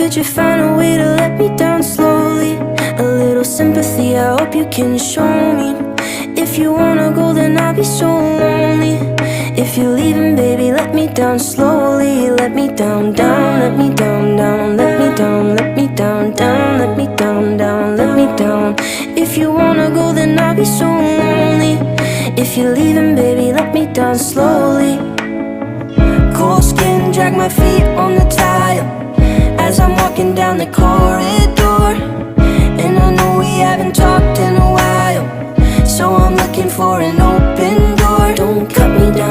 Could you find a way to let me down slowly? A little sympathy, I hope you can show me. If you wanna go, then I'll be so lonely. If you're leaving, baby, let me down slowly. Let me down, down, let me down, down. Let me down, let me down, down. Let me down, down, let me down. If you wanna go, then I'll be so lonely. If you're leaving, baby, let me down slowly. Cold skin, drag my feet on the tile as I'm walking down the corridor. And I know we haven't talked in a while, so I'm looking for an open door.